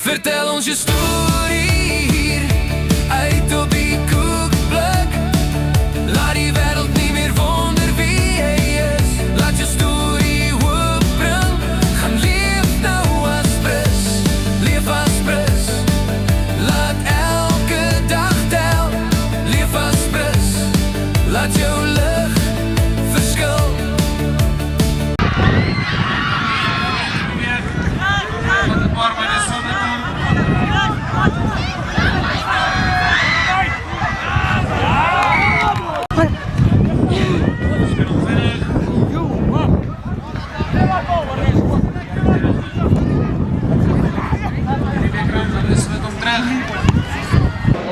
Vertel ons je story hier, uit op die koekplek. Laat die wereld niet meer wonder wie jij is. Laat je story opbring, gaan leef nou als pris. Leef als pris, laat elke dag tel. Leef als pris, laat jou licht verskil.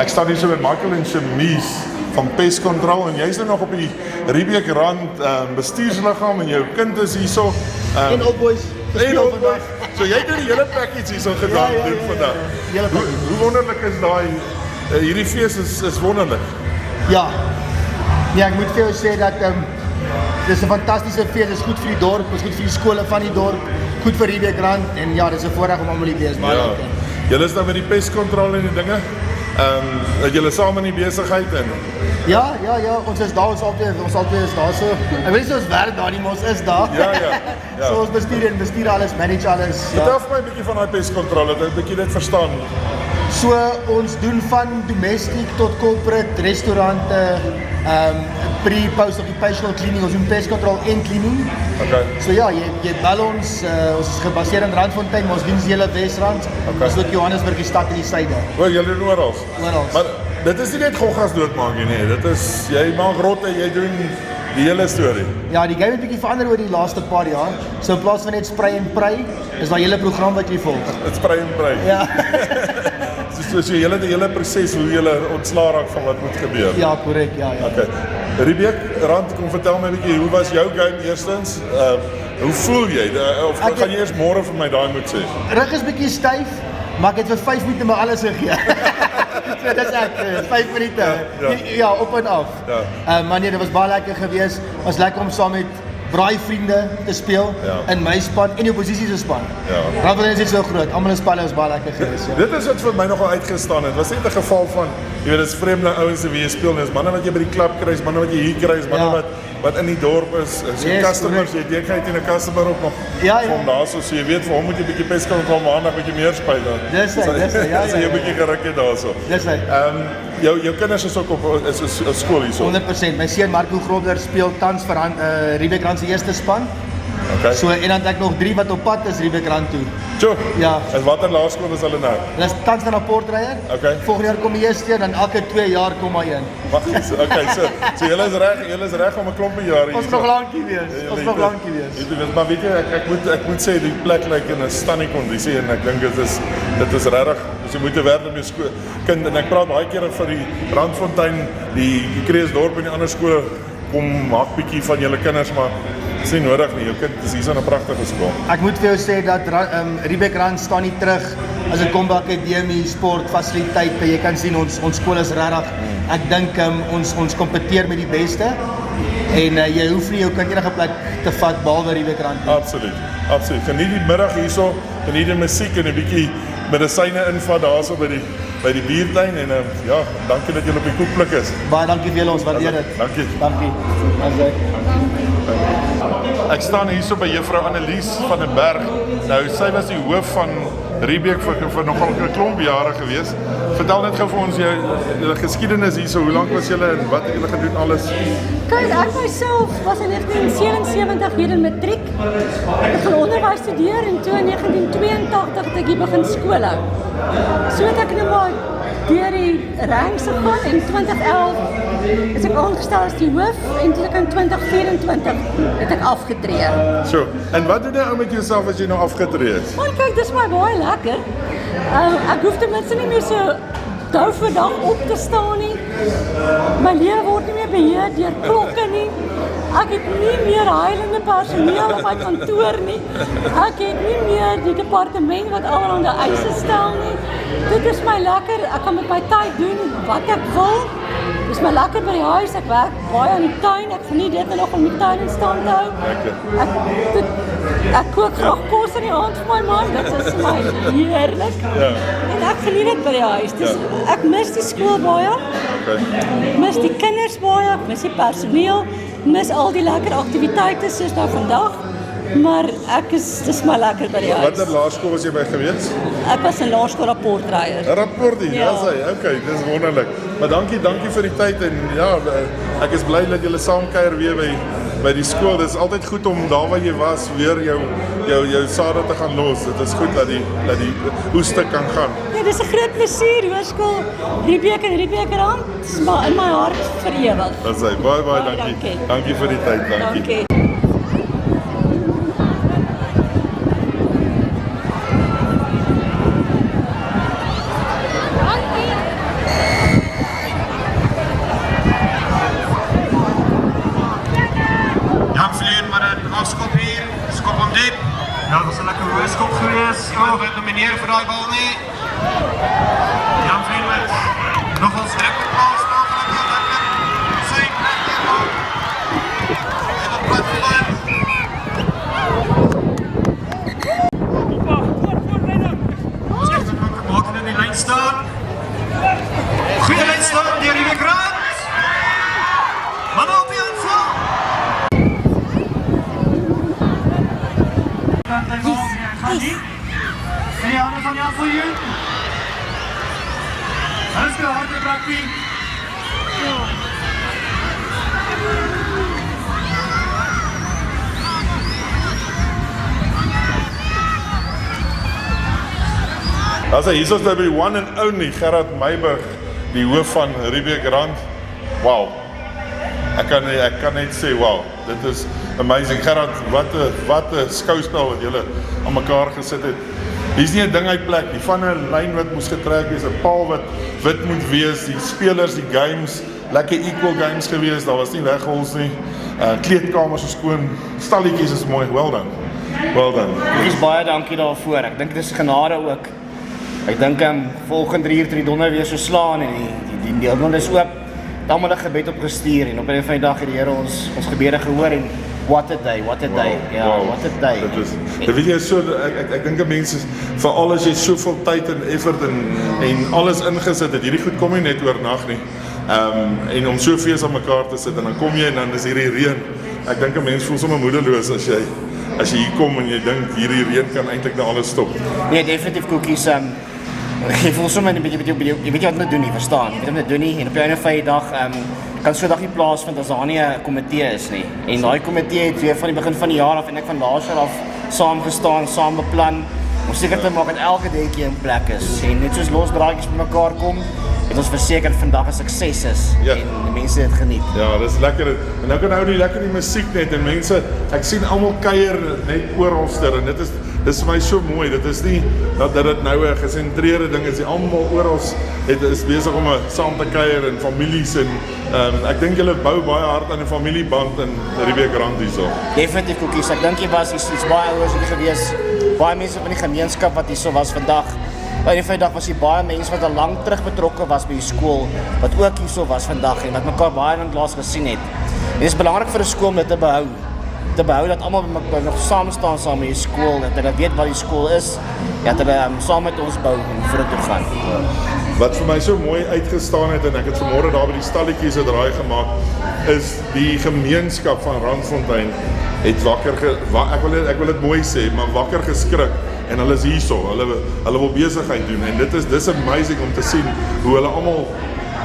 Ek staan hier so met Michael en Chemise van Pest Control en jy is nou nog op die Riebeek Rand bestuursliggaam en jou kind is hier so. En opboys. En opboys. So jy het die hele package hier so gedaan doen vandag. Hoe wonderlik is daai, hierdie fees is wonderlik. Ja. Nee, ek moet vir jou sê dat dis 'n fantastiese fees, dis goed vir die dorp, dis goed vir die skole van die dorp, goed vir Riebeek Rand en ja, dis 'n voorreg om almal hier te wees, baie dankie. Julle is nou met die Pest Control en die dinge. Het julle saam in die besigheid en Ja, ons is daar, ons altyd is daar so. Ek weet nie so ons werk daar nie, maar ons is daar. Ja. So ons bestuur alles, manage alles. Vertel vir my 'n bietjie van daai Pest Control, dat ek 'n bietjie dit verstaan. So ons doen van domestic tot corporate, restaurante, pre-post occupational cleaning, ons doen pest control en cleaning. Okay. So ja, jy bel ons is gebaseer in Randfontein, maar ons dien die hele Wesrand. Okay. Ons ook Johannesburg die stad in die suide. O, julle doen oral. Oral. Maar dit is nie net goggas doodmaak nie, dit is, jy maak rotte, jy doen die hele storie. Ja, die game het bietjie verander oor die laaste paar jaar. So in plaas van net spray en pray, is daar 'n hele program wat jy volg. Dit spray en pray. Ja. So die hele proses hoe jy ontslaa raak van wat moet gebeur. Ja, korrek, ja. Okay. Riebeek Rand, kom vertel my 'n bietjie, hoe was jou game eerstens? Hoe voel jy? Of gaan jy eers môre vir my daai moet sê? Rug is bietjie styf, maar ek het vir 5 minute my alles gegee. So dis ek, 5 minute. Ja, op en af. Ja. Maar nee, dit was baie lekker geweest. Was lekker om saam met braai vriende te speel in my span en die oppositie se span. Ja. Randfontein is net so groot. Almal in spanne was baie lekker geweest. Ja. Dit is wat vir my nogal uitgestaan het. Was net 'n geval van, jy weet, dis vreemde ouens wie jy speel, dis manne wat jy by die klub kry, manne wat jy hier kry, manne wat in die dorp is, so customers, jy dink hy het 'n customer ook nog van daar so jy weet vir hom moet jy 'n bietjie pest control maandag bietjie meer speel dan. Dis hy, ja. So jy 'n bietjie geruk het daarso. Dis hy. Jou kinders is ook op is skool hierso. 100%. My seun Marco Grobler speel tans vir Riebeek Rand se eerste span. Okay. So en dan het ek nog 3 wat op pad is Riebeek Rand toe. Sjoe. Ja. En watter laerskool is hulle nou? Hulle is tans van 'n portryer. Okay. Volgende jaar kom die eerste, dan elke 2 jaar kom maar een. Wag, okay, so julle is reg om 'n klompie jare hier. Ons nog lankie wees. Ons nog lankie wees. Maar weet jy, ek moet sê die plek lyk in 'n stunning kondisie en ek dink dit is regtig, jy moet te werk met jou kind en ek praat baie keer vir die Randfontein, die Kreeusdorp en die ander skole kom maak bietjie van julle kinders, maar dis nie nodig nie. Jou kind is hier so 'n pragtige skool. Ek moet vir jou sê dat Riebeek Rand staan nie terug as dit kom by akademie, sport, fasiliteite. Jy kan sien ons skool is regtig. Ek dink ons kompeteer met die beste. En jy hoef nie jou kind enige plek te vat behalwe Riebeek Rand. Absoluut. Geniet die middag hierso, geniet die musiek en 'n bietjie medisyne invat daarso by die biertuin en ja, dankie dat julle op die koekplek is. Baie dankie vir julle, ons waardeer dit. Dankie. Ek staan hierso by juffrou Annelies van den Berg. Nou, sy was die hoof van Riebeek vir nogal 'n klomp jare gewees. Vertel net gou vir ons julle geskiedenis hierso. Hoe lank was julle en wat het julle gedoen alles? Kyk, ek myself was in 1977 hier in matriek. Ek gaan onderwys studeer en toe in 1982 het ek hier begin skool hou. So het ek nou maar deur die ranks gegaan en 2011 is ek aangestel as die hoof en toe ek in 2024 het ek afgetree. So, en wat doen jy ou met jouself as jy nou afgetree is? Maar kyk, dis maar baie lekker. Ek hoef ten minste nie meer so dag vir dag op te staan nie. My lewe word nie meer beheer deur klokke nie. Ek het nie meer huilende personeel op my kantoor nie. Ek het nie meer die departement wat allerhande eise stel nie. Dit is my lekker, ek kan met my tyd doen wat ek wil. Dit is my lekker by die huis, ek werk baie aan die tuin, ek geniet dit nog om die tuin in stand te hou. Ek kook graag kos in die aand vir my man, dit is my heerlik. En ek geniet dit by die huis, dus ek mis die skool baie, ek mis die kinders baie, ek mis die personeel, ek mis al die lekker aktiwiteite soos nou vandag, maar dis my lekker by die huis. Watter laerskool was jy by gewees? Ek was 'n laerskool rapportryers. 'n Rapportie, ja. Dis hy. Okay, dis wonderlik. Maar dankie vir die tyd en ja, ek is bly dat julle saam kuier weer by die skool. Dit is altyd goed om daar waar jy was weer jou sade te gaan los. Dit is goed dat die oeste kan gaan. Ja, dis 'n groot plesier, hoërskool Riebeek en Riebeekrand. Dis maar in my hart vir ewig. Dis hy. Baie dankie. Dankie vir die tyd, dankie. Ja, dat was een lekker hoërskop geweest. Iemand werd genomineerd voor die bal nie. Jan Vliet met nog ons rekordbal staan van heel lekker. Zijn lekker bal. En dat blijft verlaat. Zegt dat we maken in die lijn staan. Goeie lijn staan, die Riebeek Rand. Maar op die aanval. En die handen van Jan voor je. Dat is de harde brakkie. Hier is ons by die one and only Gerard Meiburg, die hoof van Riebeek Rand. Wow. Ek kan net sê, wow, dit is amazing. Gerard, wat 'n skouspel wat julle aan mekaar gesit het. Hier's nie 'n ding uit plek, die van 'n lyn wat moes getrek is, 'n paal wat wit moet wees, die spelers, die games, lekker equal games gewees, daar was nie weghols nie. Kleedkamers is skoon, stalletjies is mooi, well done. Well done. Dis baie dankie daarvoor. Ek dink dit is genade ook. Ek dink volgende 3 uur toe die donder weer so slaan en die donder is oop. Dan moet 'n gebed opgestuur en op 'n van die dag het die Here ons gebede gehoor en what a day. Ja, wow. what a day. Dit weet jy so ek dink mense veral as jy soveel tyd en effort en alles ingesit het, hierdie goed kom nie net oornag nie. En om soveel aan mekaar te sit en dan kom jy en dan is hierdie reën. Ek dink 'n mens voel sommer moedeloos as jy hier kom en jy dink hierdie reën kan eintlik nou alles stop. Nee, definitief koekies. Jy voel sommer 'n bietjie jy weet wat om te doen nie, verstaan? Jy weet wat om te doen nie en op 'n einde van die dag kan so 'n dag nie plaasvind as daar nie 'n komitee is nie. En daai komitee het weer van die begin van die jaar af en ek van laas jaar af saam gestaan, saam beplan om seker te maak dat elke dingetjie in plek is. En net soos los draadjies bymekaar kom, het ons verseker vandag 'n sukses is en die mense het geniet. Ja, dis lekker. En nou kan nou die lekker die musiek net en mense, ek sien almal kuier net oralster en dis vir my so mooi. Dit is nie dat dit nou 'n gesentreerde ding is. Almal oral is besig om saam te kuier en families en ek dink julle bou baie hard aan 'n familieband in Riebeek Rand hierso. Definitief koekies. Ek dink jy was iets baie ouers hier gewees. Baie mense van die gemeenskap wat hierso was vandag. By die dag was hier baie mense wat al lank terug betrokke was by die skool wat ook hierso was vandag en wat mekaar baie lank laas gesien het. En dit is belangrik vir 'n skool om dit te behou. Te behou dat almal nog saam staan saam met die skool, dat hulle weet wat die skool is, dat hulle saam met ons bou en vorentoe gaan. Wat vir my so mooi uitgestaan het en ek het vanmôre daar by die stalletjies 'n draai gemaak, is die gemeenskap van Randfontein het ek wil dit mooi sê, maar wakker geskrik en hulle is hierso. Hulle wil besigheid doen en dis amazing om te sien hoe hulle almal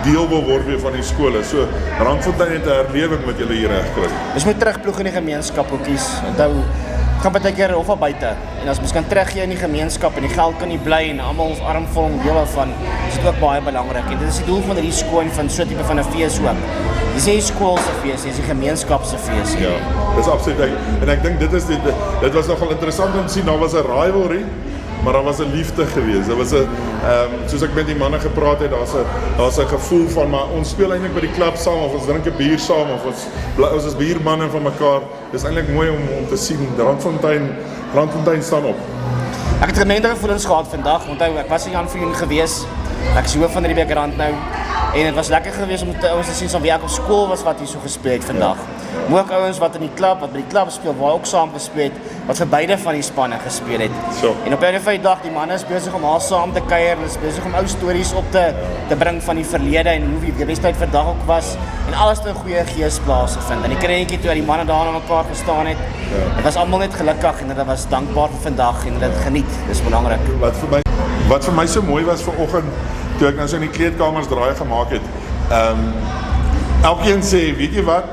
deel wil word weer van die skole. So Randfontein het 'n herlewing met julle hier regkry. Ons moet terugploeg in die gemeenskap hoekies. Onthou, gaan baie keer of al buite. En as ons kan teruggee in die gemeenskap en die geld kan nie bly en almal ons armvol om deel daarvan, is dit ook baie belangrik. En dit is die doel van hierdie skool en van so 'n tipe van 'n fees ook. Dis nie skool se fees, dis die gemeenskap se fees. Ja, dis absoluut. En ek dink dit was nogal interessant om te sien. Daar was 'n rivalry maar daar was 'n liefde geweest. Daar was 'n soos ek met die manne gepraat het, daar's 'n gevoel van maar ons speel eintlik by die klub saam of ons drink 'n bier saam of ons is buurmanne van mekaar. Dis eintlik mooi om te sien. Randfontein staan op. Ek het gemengde gevoelens gehad vandag. Onthou, ek was in Jan Viljoen gewees. Ek is hoof van Riebeeck Rand nou. En dit was lekker geweest om te ouens te sien van wie ek op skool was wat hier so gespeel het vandag. Maar ook ouens wat in die klub, wat by die klub speel, waar ook saam gespeel het, wat vir beide van die spanne gespeel het. So. En op 'n dag, die manne is besig om al saam te kuier, hulle is besig om ou stories op te bring van die verlede en hoe die wedstryd vandag ook was en alles in 'n goeie gees plaasgevind. En die krentjie toe die manne daar aan mekaar gestaan het. Dit was almal net gelukkig en hulle was dankbaar vir vandag en hulle het geniet. Dis belangrik. Wat vir my so mooi was vanoggend toe ek nou so in die kleedkamers draai gemaak het. Elkeen sê, weet jy wat?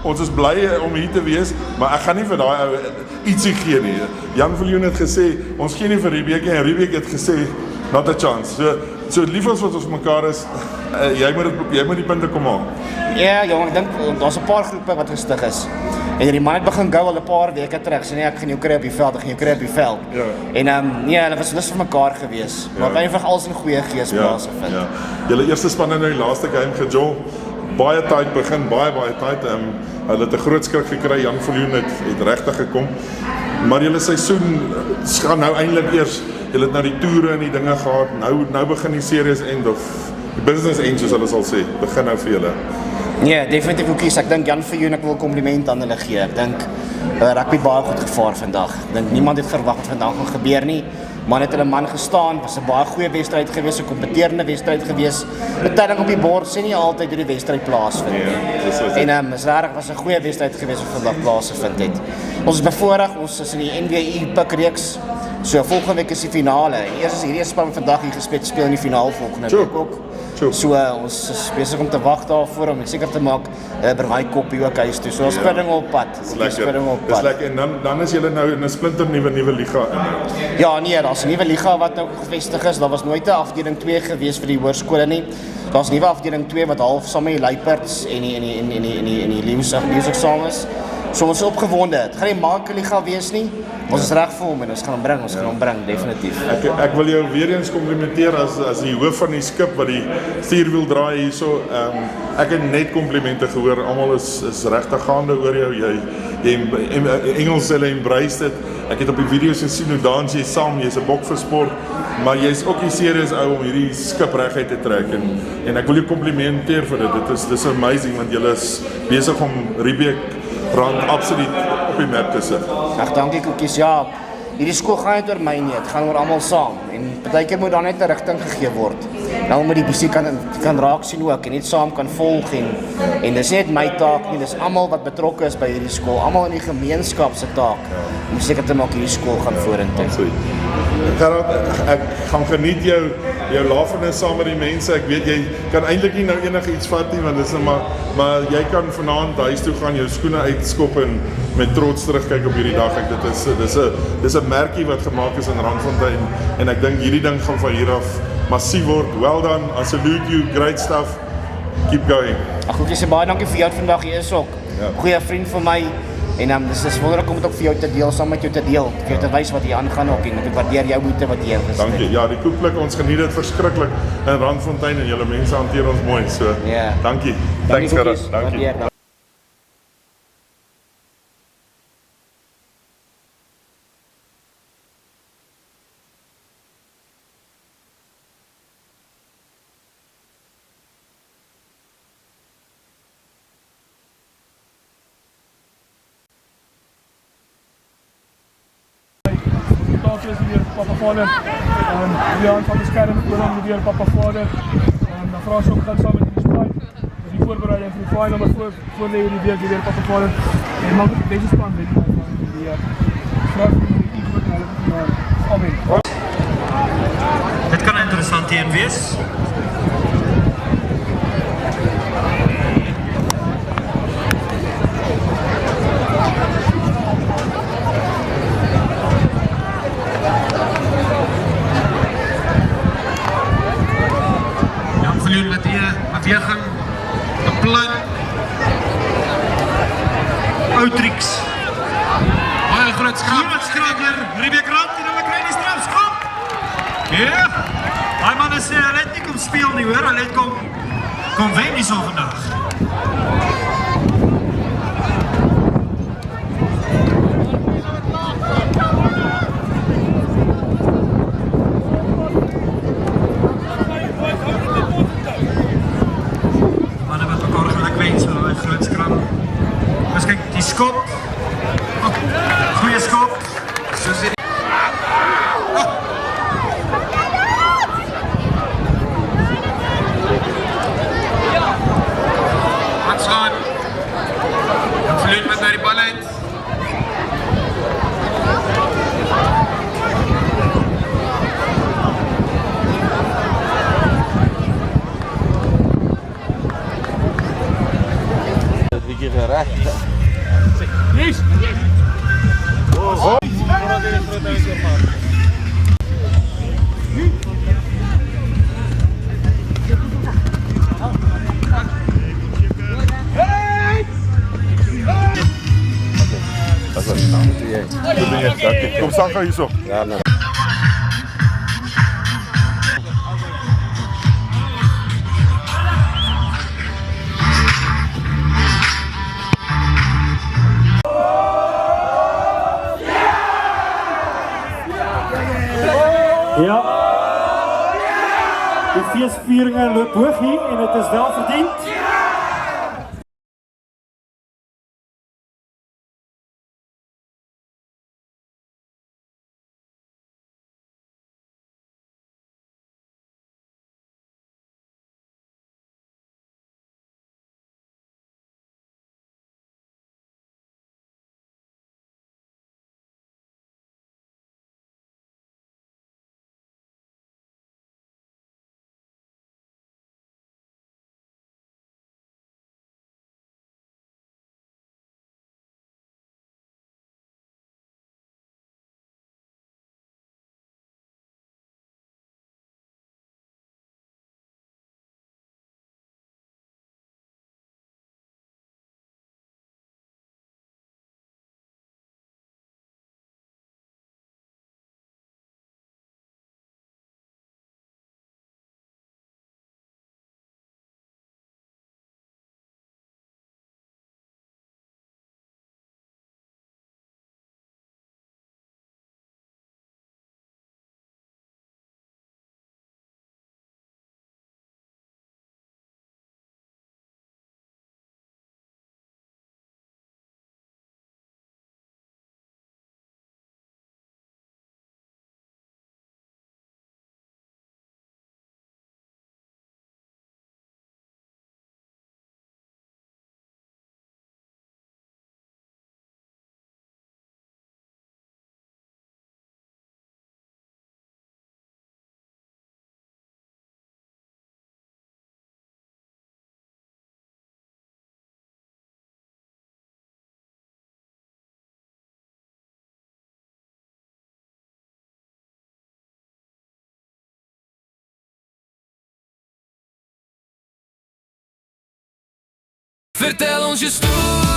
Ons is bly om hier te wees, maar ek gaan nie vir daai ou ietsie gee nie. Jan Viljoen het gesê, ons gee nie vir Riebeeck en Riebeeck het gesê, not a chance. So lief as wat ons mekaar is, jy moet die punte kom maak. Ja, jong, ek dink daar's 'n paar groepe wat gestig is. En die man het begin gou al 'n paar weke terug. Sê nee, ek gaan jou kry op die veld, ek gaan jou kry op die veld. Ja. En nee, hulle was lus vir mekaar gewees. Maar eenvoudig alles in goeie gees plaasgevind. Ja. Julle eerste span in die laaste game gejol. Baie tyd begin, baie tyd. Hulle het 'n groot skrik gekry. Jan Viljoen het regtig gekom. Maar julle seisoen gaan nou eintlik eers. Julle het nou die toere en die dinge gehad. Nou begin die serious end of die business end soos hulle sal sê. Begin nou vir julle. Nee, definitief ook kies. Ek dink Jan Viljoen, ek wil kompliment aan hulle gee. Ek dink rugby baie goed gevaar vandag. Ek dink niemand het verwag wat vandag gaan gebeur nie. Man het hulle man gestaan, was 'n baie goeie wedstryd geweest, 'n kompeterende wedstryd geweest. Die telling op die bord sê nie altyd hoe die wedstryd plaasvind nie. En is regtig was 'n goeie wedstryd geweest wat vandag plaasgevind het. Ons is bevoorreg, ons is in die NWI pikreeks. So volgende week is die finale. Eers is hierdie span vandag hier speel in die finaal volgende week ook. So ons is besig om te wag daarvoor om seker te maak bring hy koppie ook huis toe. So ons spudding op pad. Dis lekker. En dan is julle nou in 'n splinter nuwe liga in. Ja, nee, daar's 'n nuwe liga wat nou gevestig is. Daar was nooit 'n afdeling 2 gewees vir die hoërskole nie. Daar's 'n nuwe afdeling 2 wat half saam met die Luiperds en die leeuseksamens. So ons is opgewonde. Dit gaan nie maklike liga wees nie. Ons is reg vir hom en ons gaan hom bring definitief. Ek wil jou weer eens komplimenteer as die hoof van die skip wat die stuurwiel draai hierso. Ek het net komplimente gehoor. Almal is regtig gaande oor jou. Jy Engels hulle embrace dit. Ek het op die video's gesien hoe dans jy saam. Jy's 'n bok vir sport, maar jy's ook 'n serious ou om hierdie skip reguit te trek en ek wil jou komplimenteer vir dit. Dis amazing want julle is besig om Riebeeck Rand absoluut op die map te sit. Ag, dankie Koekies. Ja, hierdie skool gaan niet oor my nie, dit gaan oor almal saam. En partykeer moet daar net 'n rigting gegee word. Nou moet die bietjie kan raak sien ook en net saam kan volg en dis net my taak nie, dis almal wat betrokke is by hierdie skool, almal in die gemeenskap se taak om seker te maak hierdie skool gaan vorentoe. Gerard, ek gaan geniet jou lafenis saam met die mense. Ek weet jy kan eintlik nie nou enigiets vat nie want dis maar jy kan vanaand huis toe gaan, jou skoene uitskop en met trots terugkyk op hierdie dag. Dis 'n merkie wat gemaak is in Randfontein en ek dink hierdie ding gaan van hier af massief word. Well done. I salute you. Great stuff. Keep going. Ag, goed, jy sê baie dankie vir jou vandag. Jy is ook goeie vriend van my. En dis wonderlik om dit ook vir jou te deel, saam met jou te deel, vir jou te wys wat hier aangaan ook en ek waardeer jou moeite wat jy ingesit het. Dankie. Ja, die koekplek, ons geniet dit verskriklik in Randfontein en julle mense hanteer ons mooi. So, dankie. Thanks Gerard. Dankie. Papa Vader, Rian van die skerm, Willem die Papa Vader, dan vra ons ook dan saam met die span, dus die voorbereiding vir die final, maar voor die week die weer Papa Vader, en maak ook deze span weet van die vraag die groot alweer. Dit kan 'n interessante een wees. Beweging, 'n plan, Outrix, baie groot skakler, Riebeeck Rand en hulle kry die strafskop. Daai manne sê hulle het nie kom speel nie hoor, hulle het kom wen hierso vandag. Manne wat mekaar geluk wens vir daai groot skram. Ons kyk die skop. Goeie skop. Soos die Matslaan. Absoluut met naar die bal uit. Kom staan gou hierso. Ja, nee. Ja. Die feesvieringe loop hoog hier en dit is wel verdiend. Vertel ons je story.